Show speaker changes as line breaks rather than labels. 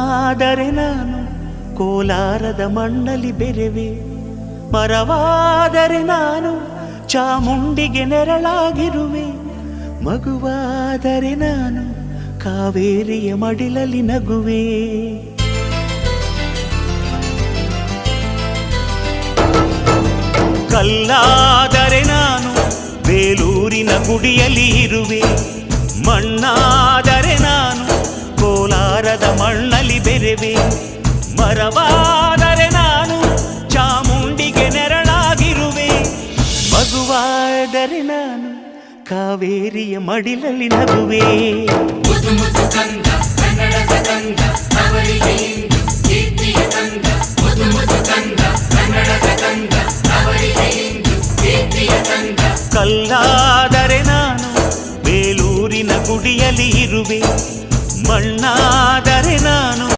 ಮಣ್ಣಾದರೆ ನಾನು ಕೋಲಾರದ ಮಣ್ಣಲ್ಲಿ ಬೆರೆವೆ, ಮರವಾದರೆ ನಾನು ಚಾಮುಂಡಿಗೆ ನೆರಳಾಗಿರುವೆ, ಮಗುವಾದರೆ ನಾನು ಕಾವೇರಿಯ ಮಡಿಲಲ್ಲಿ ನಗುವೆ. ಕಲ್ಲಾದರೆ ನಾನು ಬೇಲೂರಿನ ಗುಡಿಯಲ್ಲಿ ಇರುವೆ, ಮಣ್ಣಾದರೆ ನಾನು ಕೋಲಾರದ ಮಣ್ಣಲ್ಲಿ ಬೆರೆವೆ, ಮರವಾದರೆ ನಾನು ಚಾಮುಂಡಿಗೆ ನೆರಳಾಗಿರುವೆ, ಮಗುವಾದರೆ ನಾನು ಕಾವೇರಿಯ ಮಡಿಲಲ್ಲಿ ನಗುವೆ. ಕಲ್ಲಾದರೆ ನಾನು ಬೇಲೂರಿನ ಗುಡಿಯಲ್ಲಿ ಇರುವೆ, ಮಣ್ಣಾದರೆ ನಾನು